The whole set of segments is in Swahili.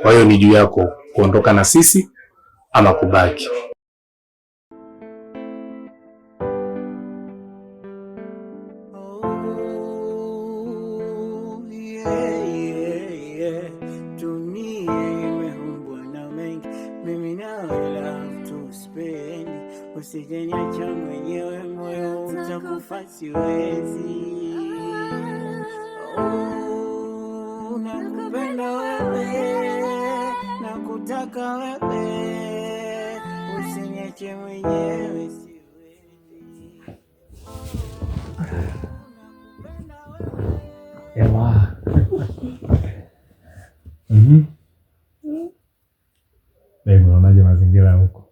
Kwa hiyo ni juu yako kuondoka na sisi ama kubaki. Usijeniacha mwenyewe, moyo utakufa, siwezi. Nakupenda wewe, nakutaka wewe, usiniache mwenyewe, siwezi. Ewa. Baby, unaonaje mazingira huko?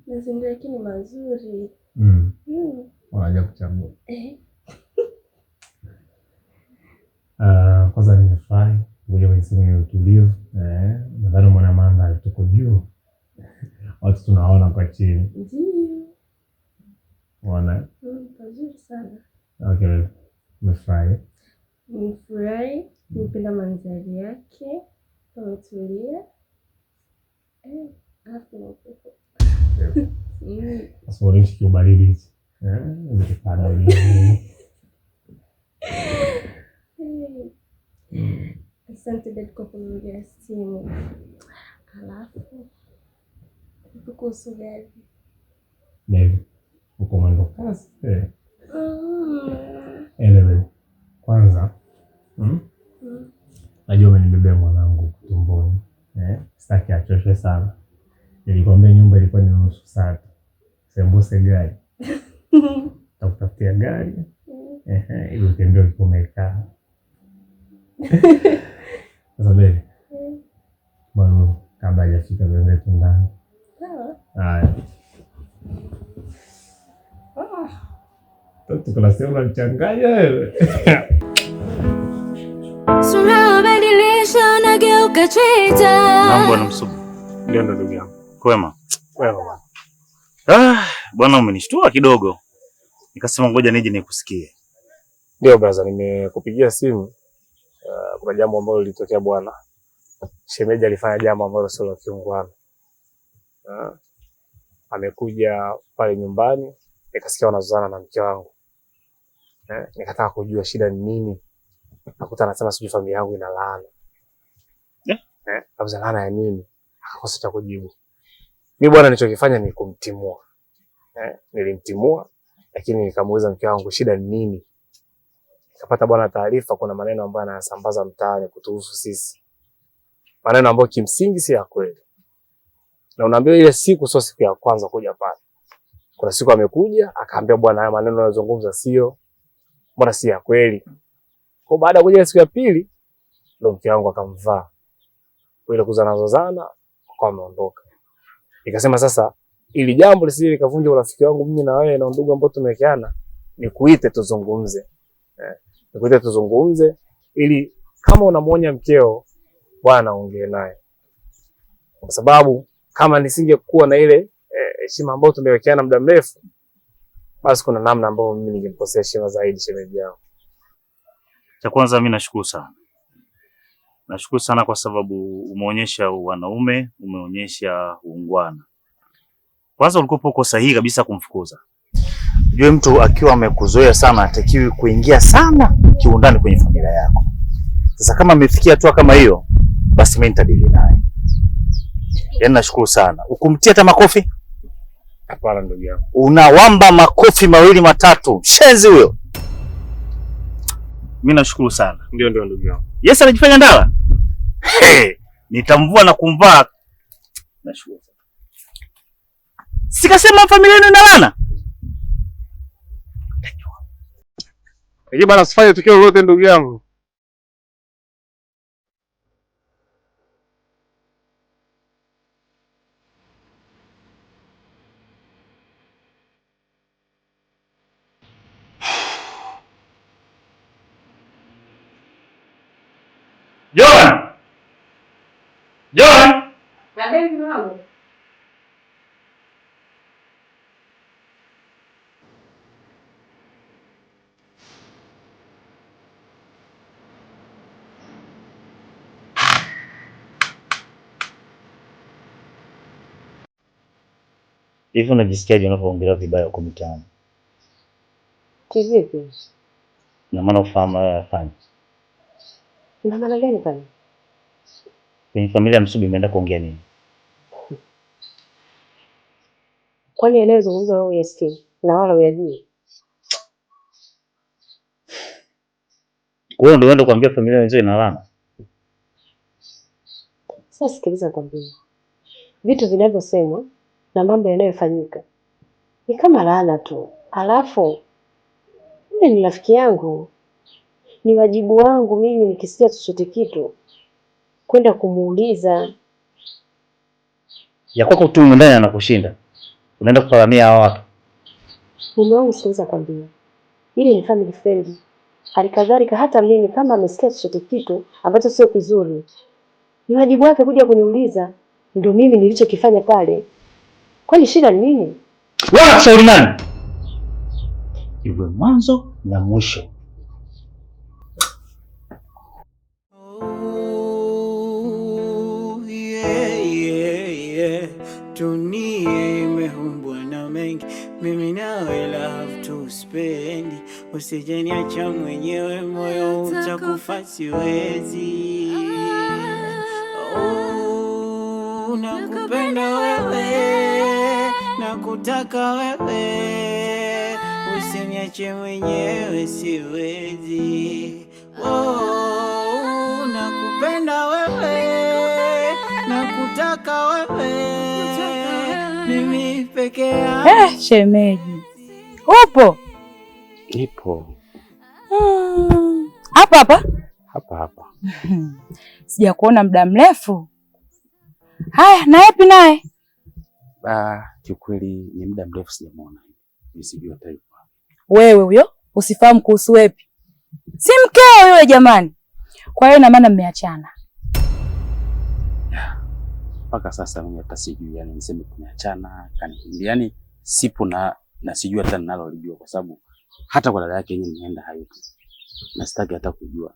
Mazingira yake ni mazuri. Unaja kuchagua. Kwanza nimefurahi kuja kwenye sehemu ya utulivu. Nadhani mwana mandhari tuko juu. Watu tunaona kwa chini. Ndio. Unaona? Pazuri sana. Okay. Nimefurahi. Nimefurahi, nipenda mandhari yake. Tumetulia. Alafu sasa unaishi kiubaridi hichi. Ukipanda hivi. Asante dad kwa kunipigia simu. Alafu kuhusu gari. Baby, uko mwendo kasi. Anyway, kwanza najua umenibebea mwanangu tumboni. Sitaki achoshwe sana. Nilikwambia nyumba ilikuwa ni nusu saa. Sembuse gari. Takutafutia gari. Ili utembee ukiwa umekaa. Sasa baby. Bwana kabla hajafika wenzetu ndani. Sawa. Haya. Tuko na sema mchanganya wewe. Sura badilisha unageuka chita. Mambo na msubu. Ndio ndugu yangu. Kwema. Kwema. Bwana umenishtua kidogo. Nikasema ngoja nije nikusikie. Ndio brother, nimekupigia simu. Kuna jambo ambalo lilitokea bwana. Shemeji alifanya jambo ambalo sio la kiungwana. Amekuja pale nyumbani, nikasikia wanazozana na mke wangu. Nikataka kujua shida ni nini. Nakuta anasema sijui familia yangu ina laana. Kabisa laana ya nini? Akakosa cha kujibu. Mimi bwana nilichokifanya ni kumtimua. Nilimtimua, lakini nikamuuliza mke wangu shida ni nini? Nikapata bwana taarifa kuna maneno ambayo anayasambaza mtaani kutuhusu sisi. Maneno ambayo kimsingi si ya kweli. Na unaambiwa ile siku sio siku ya kwanza kuja pale. Kuna siku amekuja, akaambia bwana haya maneno yanayozungumza sio, mbona si ya kweli. Kwa baada ya kuja siku ya pili, ndio mke wangu akamvaa. Kwa ile kuzana kwa ameondoka. Nikasema sasa ili jambo lisije likavunja urafiki wangu mimi na wewe na ndugu ambao tumewekeana, nikuite tuzungumze. Nikuite tuzungumze ili kama unamuonya mkeo bwana ongee naye. Kwa sababu kama nisingekuwa na ile heshima ambayo tumewekeana muda mrefu, basi kuna namna ambayo mimi ningemkosea heshima zaidi shemeji yangu. Cha kwanza mimi nashukuru sana. Nashukuru sana kwa sababu umeonyesha wanaume, umeonyesha uungwana. Kwanza ulikuwa uko sahihi kabisa kumfukuza. Unajua mtu akiwa amekuzoea sana hatakiwi kuingia sana kiundani kwenye familia yako. Sasa kama amefikia hatua kama hiyo, basi mimi nitadili naye. Yaani nashukuru sana. Ukumtia hata makofi? Hapana ndugu yangu. Unawamba makofi mawili matatu. Shenzi huyo. Mimi nashukuru sana. Ndio ndugu yangu. Yes anajifanya ndala? Nitamvua na kumvaa. Nashukuru. Sikasema familia yenu ina laana? Lakini bana sifanye tukio lolote ndugu yangu. John! John! Baby wangu. Hivi unajisikiaje unapoongelea vibaya huko mtaani? Kivipi? Na maana ufahamu wewe afanye. Ina maana gani pale? Kwenye familia Msubi imeenda kuongea nini? Kwani anayezungumza wewe uyasikie na wala uyajui? Wewe ndio uende kuambia familia wenzao inalana. Sasa sikiliza nikwambie. Vitu vinavyosemwa na mambo yanayofanyika ni kama laana tu. Alafu yule ni rafiki yangu. Ni wajibu wangu mimi nikisikia chochote kitu kwenda kumuuliza. Ya kwako tu ndani anakushinda. Unaenda kufahamia hao watu. Mume wangu sikiliza kwambia. Ile ni family friend. Halikadhalika hata mimi kama amesikia chochote kitu ambacho sio kizuri, ni wajibu wake kuja kuniuliza. Ndio mimi nilichokifanya pale. Kwani shida ni nini? Wewe kushauri nani? Iwe mwanzo na mwisho. Dunia imeumbwa na mengi, mimi nawe love to spend. Usijeniacha mwenyewe, moyo utakufa siwezi. Nakupenda wewe, nakutaka wewe, usiniache mwenyewe siwezi. Nakupenda wewe, nakutaka wewe, mimi peke yangu. Shemeji, upo? Ipo. Hapa hapa? Hapa hapa. Sija kuona muda mrefu. Haya, na yapi naye? Kiukweli ni muda mrefu sijamuona. Nisijua taifa. Wewe huyo usifahamu kuhusu wepi? Si mkeo yule jamani. Kwa hiyo na maana mmeachana. Mpaka sasa mimi hata sijui yani niseme tumeachana kanikimbia. Yani sipo na sijui hata ninalolijua kwa sababu hata kwa dada yake yenyewe nimeenda hayupo. Na sitaki hata kujua.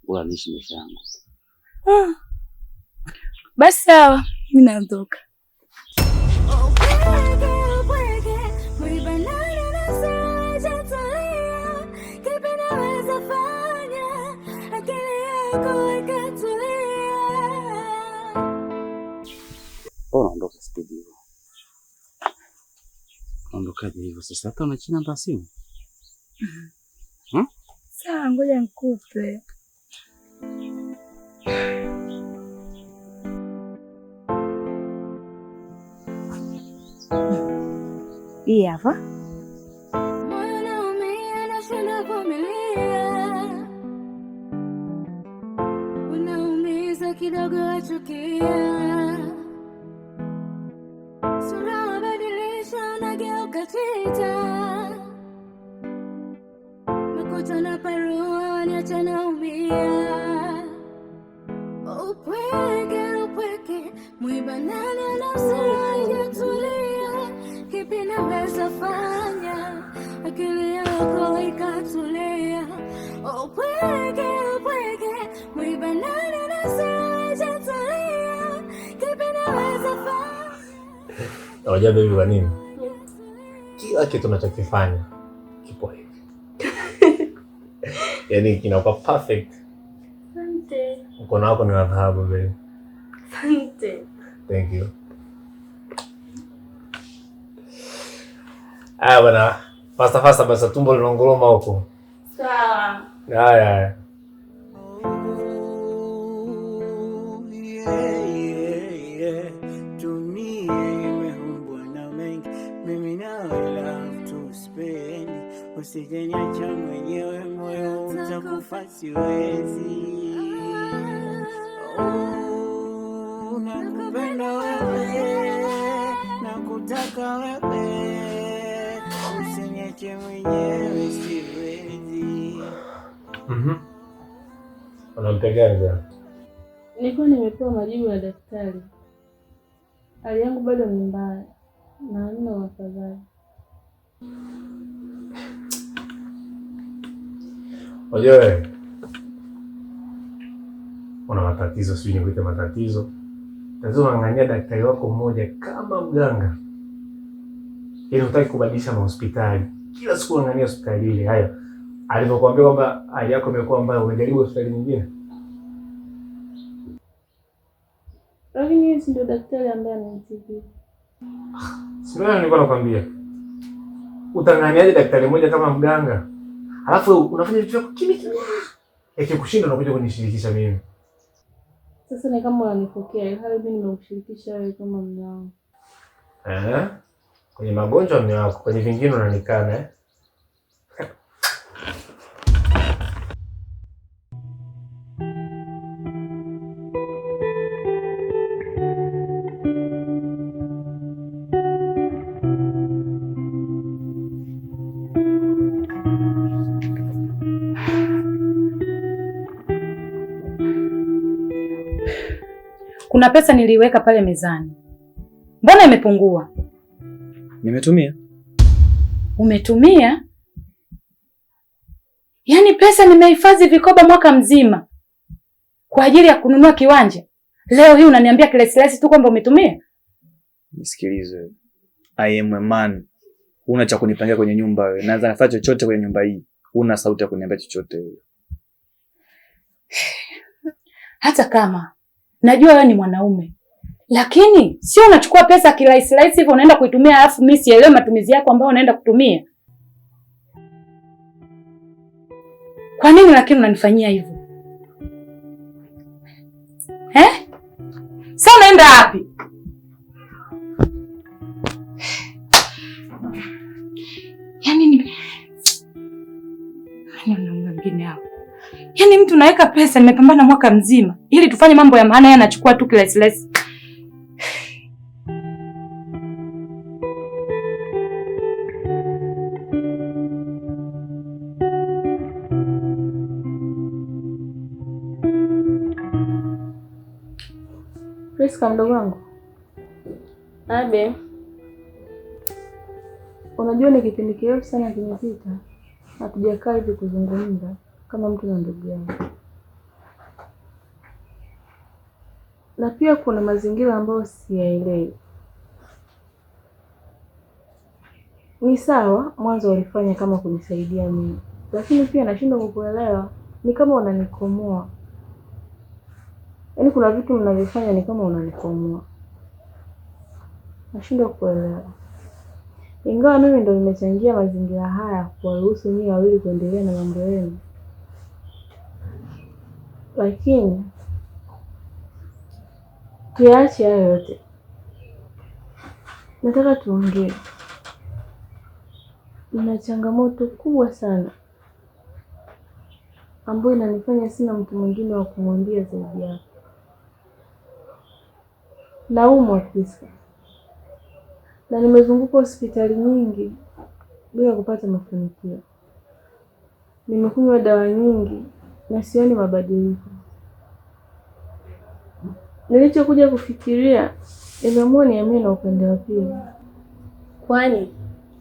Bora niishi maisha yangu. Basi sawa, mimi naondoka. Unaondoka speed hiyo. Unaondokaje hivyo sasa? Hata unachina namba simu? Sawa, ngoja nikupe. Hii hapa. Mwanaume anashinda vumilia, unaumiza kidogo achukia, sura wabadilisha unageuka tita, makuta na parua waniacha naumia, upweke mwiba nani anasaidia, kipi naweza fanya akili yako ikatulia, upweke mwiba nani anasaidia, kipi naweza fanya. Unajua baby kwa nini? Kila kitu tunachokifanya kipo hivi. Yaani kinakuwa perfect. Asante. Mkono wako ni wa dhahabu baby. Asante. Thank you. Bana, fasta basi tumbo linaongoroma huko. Sawa. Haya. Dunia imeumbwa na mengi, mimi nawe love to spend. Usijeniacha mwenyewe, moyo utakufa siwezi. Nakupenda wewe, nakutaka wewe, usiniache mwenyewe siwezi. Unampigia nje? Nilikuwa nimepewa majibu ya daktari. Hali yangu bado ni mbaya na hamna afadhali. Oye, una matatizo, sijui nikuite matatizo. Tatizo unang'ang'ania daktari wako mmoja kama mganga. Yaani hutaki kubadilisha mahospitali. Kila siku unang'ania hospitali ile. Hayo. Alivyokuambia kwamba hali yako imekuwa mbaya, umejaribu hospitali nyingine? Lakini yeye ndio daktari ambaye ananitibu. Sio, nilikuwa nakwambia. Utang'aniaje daktari mmoja kama mganga? Alafu unafanya vitu vyako kimya kimya. Ikikushinda unakuja kunishirikisha mimi. Sasa ni kama unanipokea, hali mimi nimekushirikisha wewe kama mume wangu. Kwenye magonjwa mume wako, kwenye vingine unanikana Kuna pesa niliweka pale mezani. Mbona imepungua? Nimetumia. Umetumia? Yaani pesa nimehifadhi vikoba mwaka mzima kwa ajili ya kununua kiwanja. Leo hii unaniambia kilesilesi tu kwamba umetumia? Nisikilize. I am a man. Una cha kunipangia kwenye nyumba wewe. Naweza nafanya chochote kwenye nyumba hii. Una sauti ya kuniambia chochote wewe. Hata kama najua wewe ni mwanaume, lakini sio unachukua pesa kirahisi rahisi hivyo unaenda kuitumia, alafu mimi sielewi matumizi yako ambayo unaenda kutumia. Kwa nini lakini unanifanyia hivyo? Sasa unaenda wapi? Yaani mwingine hapo. Yaani mtu naweka pesa, nimepambana mwaka mzima ili tufanye mambo ya maana, yeye anachukua tu kilesilesi. Priska mdogo wangu. Abe. Unajua ni kipindi kirefu sana kimepita. Hatujakaa hivi kuzungumza kama mtu na ndugu yangu. Na pia kuna mazingira ambayo siyaelewi. Ni sawa, mwanzo walifanya kama kunisaidia mimi. Lakini pia nashindwa kukuelewa, ni kama unanikomoa. Yaani kuna vitu mnavyofanya ni kama unanikomoa. Nashindwa kuelewa. Ingawa mimi ndo nimechangia mazingira haya kuwaruhusu nyinyi wawili kuendelea na mambo yenu. Lakini tuache hayo yote. Nataka tuongee. Nina changamoto kubwa sana ambayo inanifanya sina mtu mwingine wa kumwambia zaidi yako. Naumwa Priska. Na nimezunguka hospitali nyingi bila kupata mafanikio. Nimekunywa dawa nyingi na sioni mabadiliko. Nilichokuja kufikiria, nimeamua nihamie na upande wa pili. Kwani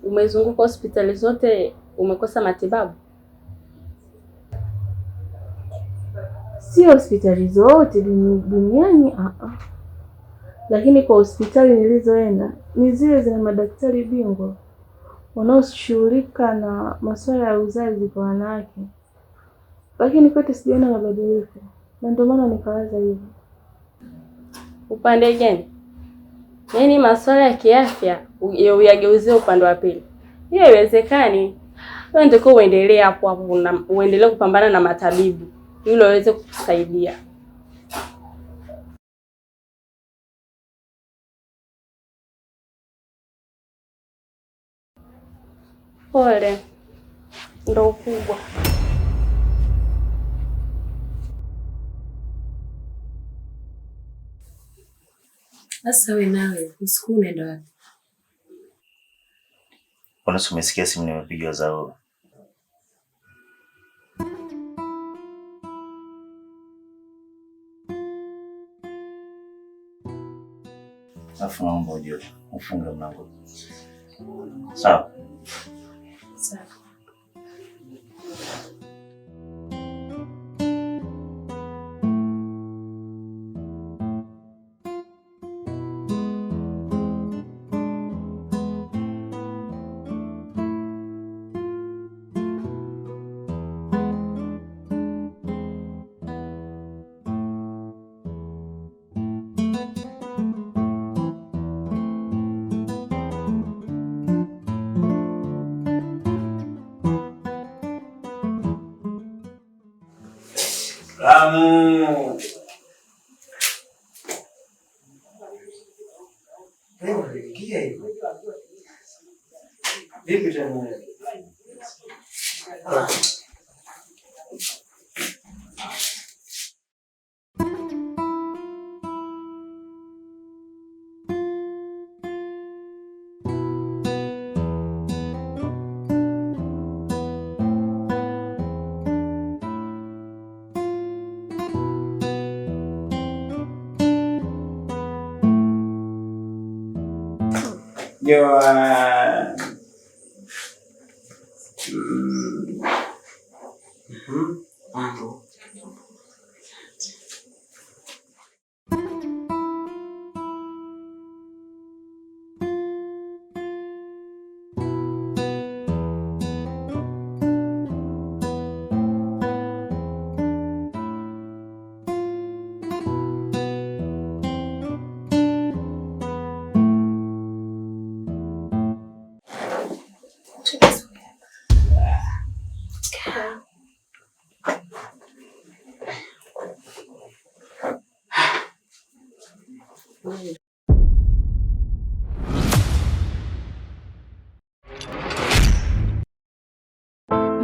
umezunguka hospitali zote umekosa matibabu? Sio hospitali zote duniani, lakini kwa hospitali nilizoenda ni zile zina madaktari bingwa wanaoshughulika na masuala ya uzazi kwa wanawake. Lakini kote sijaona mabadiliko, na ndio maana nikawaza hivyo. Upande gani? Yaani masuala ya kiafya uyageuzie upande wa pili? Hiyo haiwezekani. Wewe ndio uendelee hapo hapo na uendelee kupambana na matabibu ili waweze kukusaidia. Pole. Ndio ukubwa. Sasa wewe nawe usiku unaenda wapi? Mbona umesikia simu nimepigiwa zao? Afu naomba ujue, ufunge mlango. Sawa. Sawa. Leo niliingia hivi. Vipi tena?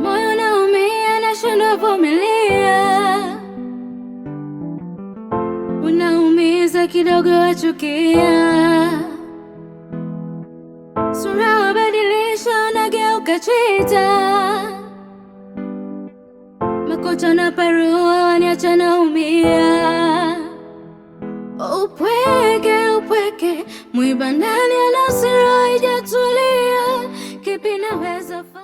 Moyo unaumia, nashindwa vumilia, unaumiza kidogo, wachukia, sura wabadilisha, unageuka chita, makocha na parua waniacha naumia, upweke mwiba ndani